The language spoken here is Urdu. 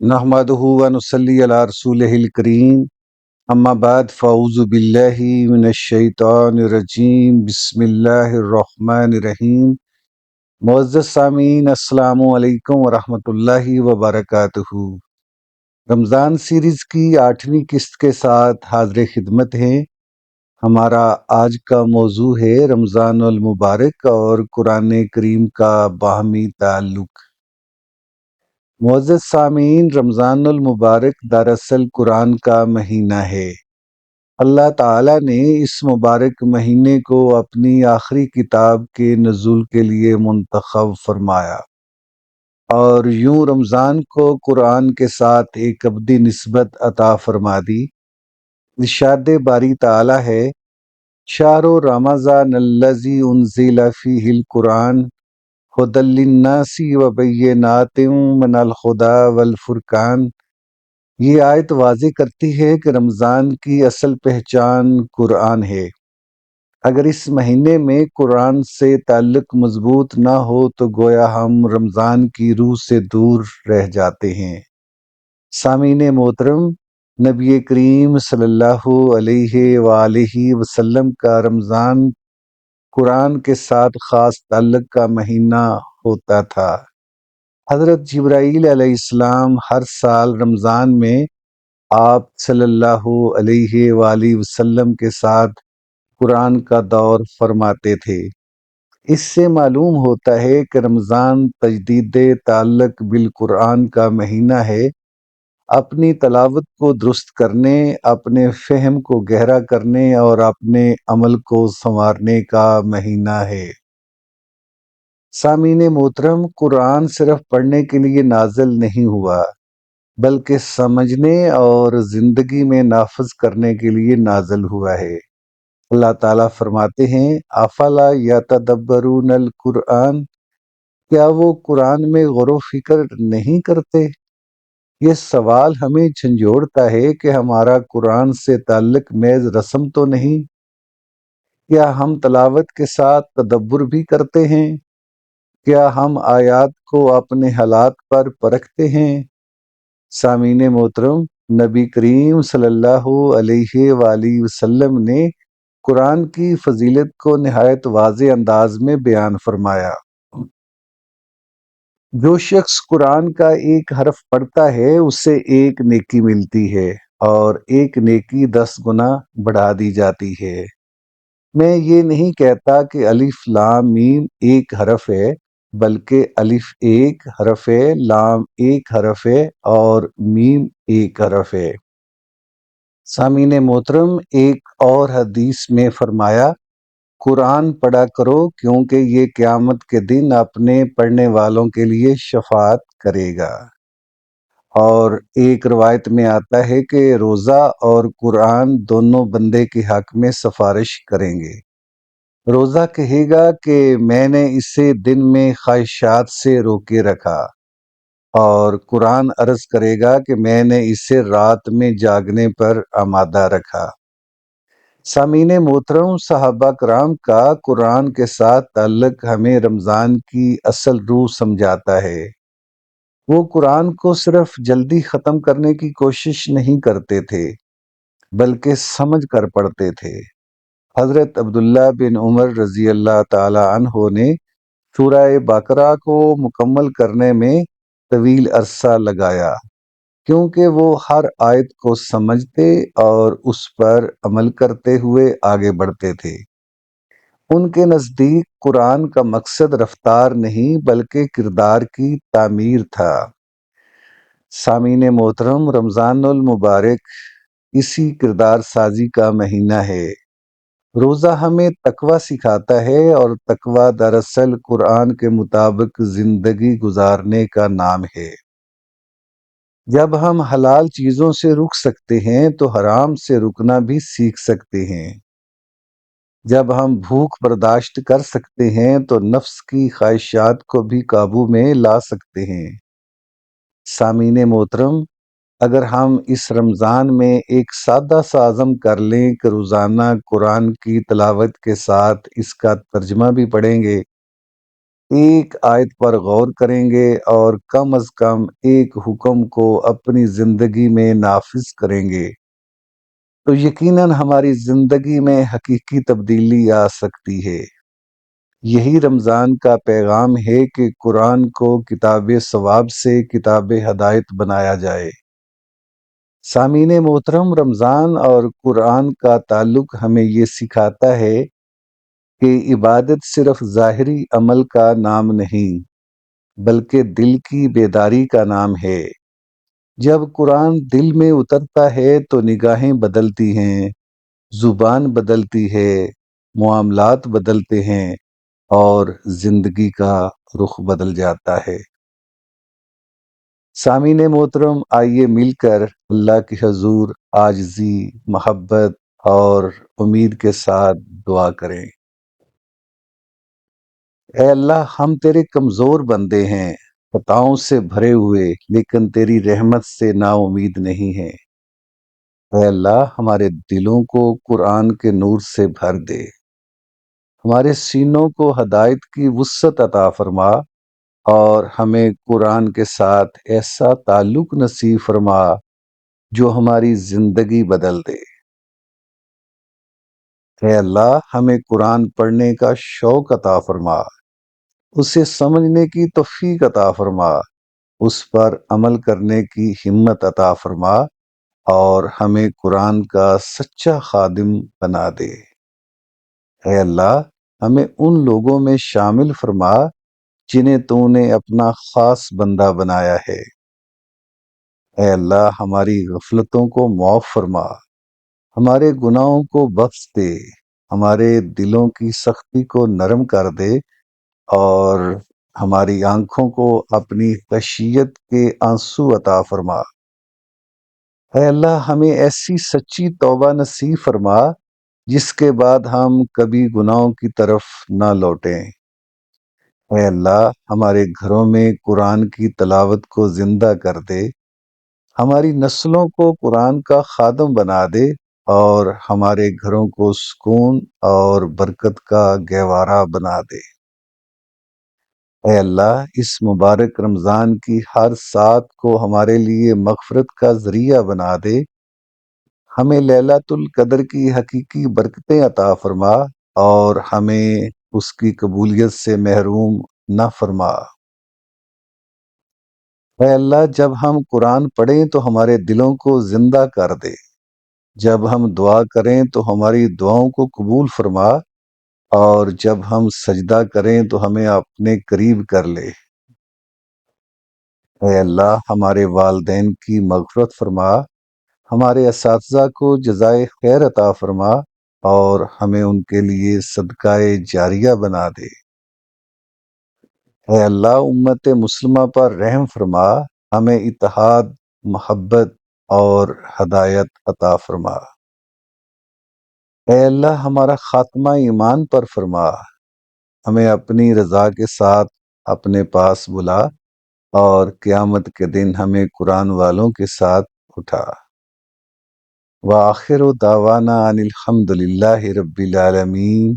نحمدہ ونصلی علی رسولہ الکریم اما بعد فاعوذ باللہ من الشیطان الرجیم بسم اللہ الرحمن الرحیم۔ معزز سامعین، السلام علیکم ورحمۃ اللہ وبرکاتہ۔ رمضان سیریز کی 8ویں قسط کے ساتھ حاضر خدمت ہیں۔ ہمارا آج کا موضوع ہے رمضان المبارک اور قرآن کریم کا باہمی تعلق۔ معزز سامعین، رمضان المبارک دراصل قرآن کا مہینہ ہے۔ اللہ تعالیٰ نے اس مبارک مہینے کو اپنی آخری کتاب کے نزول کے لیے منتخب فرمایا اور یوں رمضان کو قرآن کے ساتھ ایک ابدی نسبت عطا فرما دی۔ ارشاد باری تعالیٰ ہے، شہر رمضان الذی انزل فیہ القرآن ھدی للناس وبینات من الھدی والفرقان۔ یہ آیت واضح کرتی ہے کہ رمضان کی اصل پہچان قرآن ہے۔ اگر اس مہینے میں قرآن سے تعلق مضبوط نہ ہو تو گویا ہم رمضان کی روح سے دور رہ جاتے ہیں۔ سامعین محترم، نبی کریم صلی اللہ علیہ وآلہ وسلم کا رمضان قرآن کے ساتھ خاص تعلق کا مہینہ ہوتا تھا۔ حضرت جبرائیل علیہ السلام ہر سال رمضان میں آپ صلی اللہ علیہ وآلہ وسلم کے ساتھ قرآن کا دور فرماتے تھے۔ اس سے معلوم ہوتا ہے کہ رمضان تجدید تعلق بالقرآن کا مہینہ ہے، اپنی تلاوت کو درست کرنے، اپنے فہم کو گہرا کرنے اور اپنے عمل کو سنوارنے کا مہینہ ہے۔ سامعین محترم، قرآن صرف پڑھنے کے لیے نازل نہیں ہوا بلکہ سمجھنے اور زندگی میں نافذ کرنے کے لیے نازل ہوا ہے۔ اللہ تعالیٰ فرماتے ہیں، افلا یتدبرون القرآن، کیا وہ قرآن میں غور و فکر نہیں کرتے؟ یہ سوال ہمیں جھنجھوڑتا ہے کہ ہمارا قرآن سے تعلق محض رسم تو نہیں؟ کیا ہم تلاوت کے ساتھ تدبر بھی کرتے ہیں؟ کیا ہم آیات کو اپنے حالات پر پرکھتے ہیں؟ سامعین محترم، نبی کریم صلی اللہ علیہ وآلہ وسلم نے قرآن کی فضیلت کو نہایت واضح انداز میں بیان فرمایا۔ جو شخص قرآن کا ایک حرف پڑھتا ہے اسے ایک نیکی ملتی ہے اور ایک نیکی 10 گنا بڑھا دی جاتی ہے۔ میں یہ نہیں کہتا کہ الف لام میم ایک حرف ہے، بلکہ الف ایک حرف ہے، لام ایک حرف ہے اور میم ایک حرف ہے۔ سامعین محترم، ایک اور حدیث میں فرمایا، قرآن پڑھا کرو کیونکہ یہ قیامت کے دن اپنے پڑھنے والوں کے لیے شفاعت کرے گا۔ اور ایک روایت میں آتا ہے کہ روزہ اور قرآن دونوں بندے کے حق میں سفارش کریں گے۔ روزہ کہے گا کہ میں نے اسے دن میں خواہشات سے روکے رکھا، اور قرآن عرض کرے گا کہ میں نے اسے رات میں جاگنے پر آمادہ رکھا۔ سامعین محترم، صحابہ کرام کا قرآن کے ساتھ تعلق ہمیں رمضان کی اصل روح سمجھاتا ہے۔ وہ قرآن کو صرف جلدی ختم کرنے کی کوشش نہیں کرتے تھے بلکہ سمجھ کر پڑھتے تھے۔ حضرت عبداللہ بن عمر رضی اللہ تعالی عنہ نے سورہ بقرہ کو مکمل کرنے میں طویل عرصہ لگایا، کیونکہ وہ ہر آیت کو سمجھتے اور اس پر عمل کرتے ہوئے آگے بڑھتے تھے۔ ان کے نزدیک قرآن کا مقصد رفتار نہیں بلکہ کردار کی تعمیر تھا۔ سامعین محترم، رمضان المبارک اسی کردار سازی کا مہینہ ہے۔ روزہ ہمیں تقوی سکھاتا ہے اور تقوی دراصل قرآن کے مطابق زندگی گزارنے کا نام ہے۔ جب ہم حلال چیزوں سے رک سکتے ہیں تو حرام سے رکنا بھی سیکھ سکتے ہیں۔ جب ہم بھوک برداشت کر سکتے ہیں تو نفس کی خواہشات کو بھی قابو میں لا سکتے ہیں۔ سامعین محترم، اگر ہم اس رمضان میں ایک سادہ سا عزم کر لیں کہ روزانہ قرآن کی تلاوت کے ساتھ اس کا ترجمہ بھی پڑھیں گے ایک آیت پر غور کریں گے اور کم از کم ایک حکم کو اپنی زندگی میں نافذ کریں گے تو یقیناً ہماری زندگی میں حقیقی تبدیلی آ سکتی ہے۔ یہی رمضان کا پیغام ہے کہ قرآن کو کتاب ثواب سے کتاب ہدایت بنایا جائے۔ سامعین محترم، رمضان اور قرآن کا تعلق ہمیں یہ سکھاتا ہے کہ عبادت صرف ظاہری عمل کا نام نہیں بلکہ دل کی بیداری کا نام ہے۔ جب قرآن دل میں اترتا ہے تو نگاہیں بدلتی ہیں، زبان بدلتی ہے، معاملات بدلتے ہیں اور زندگی کا رخ بدل جاتا ہے۔ سامعین محترم، آئیے مل کر اللہ کے حضور عاجزی، محبت اور امید کے ساتھ دعا کریں۔ اے اللہ، ہم تیرے کمزور بندے ہیں، خطاؤں سے بھرے ہوئے، لیکن تیری رحمت سے نا امید نہیں ہیں۔ اے اللہ، ہمارے دلوں کو قرآن کے نور سے بھر دے، ہمارے سینوں کو ہدایت کی وسعت عطا فرما اور ہمیں قرآن کے ساتھ ایسا تعلق نصیب فرما جو ہماری زندگی بدل دے۔ اے اللہ، ہمیں قرآن پڑھنے کا شوق عطا فرما، اسے سمجھنے کی توفیق عطا فرما، اس پر عمل کرنے کی ہمت عطا فرما اور ہمیں قرآن کا سچا خادم بنا دے۔ اے اللہ، ہمیں ان لوگوں میں شامل فرما جنہیں تو نے اپنا خاص بندہ بنایا ہے۔ اے اللہ، ہماری غفلتوں کو معاف فرما، ہمارے گناہوں کو بخش دے، ہمارے دلوں کی سختی کو نرم کر دے اور ہماری آنکھوں کو اپنی خشیت کے آنسو عطا فرما۔ اے اللہ، ہمیں ایسی سچی توبہ نصیب فرما جس کے بعد ہم کبھی گناہوں کی طرف نہ لوٹیں۔ اے اللہ، ہمارے گھروں میں قرآن کی تلاوت کو زندہ کر دے، ہماری نسلوں کو قرآن کا خادم بنا دے اور ہمارے گھروں کو سکون اور برکت کا گہوارہ بنا دے۔ اے اللہ، اس مبارک رمضان کی ہر سات کو ہمارے لیے مغفرت کا ذریعہ بنا دے، ہمیں لیلۃ القدر کی حقیقی برکتیں عطا فرما اور ہمیں اس کی قبولیت سے محروم نہ فرما۔ اے اللہ، جب ہم قرآن پڑھیں تو ہمارے دلوں کو زندہ کر دے، جب ہم دعا کریں تو ہماری دعاؤں کو قبول فرما اور جب ہم سجدہ کریں تو ہمیں اپنے قریب کر لے۔ اے اللہ، ہمارے والدین کی مغفرت فرما، ہمارے اساتذہ کو جزائے خیر عطا فرما اور ہمیں ان کے لیے صدقہ جاریہ بنا دے۔ اے اللہ، امت مسلمہ پر رحم فرما، ہمیں اتحاد، محبت اور ہدایت عطا فرما۔ اے اللہ، ہمارا خاتمہ ایمان پر فرما، ہمیں اپنی رضا کے ساتھ اپنے پاس بلا اور قیامت کے دن ہمیں قرآن والوں کے ساتھ اٹھا۔ وآخر دعوانا ان الحمد للہ رب العالمین۔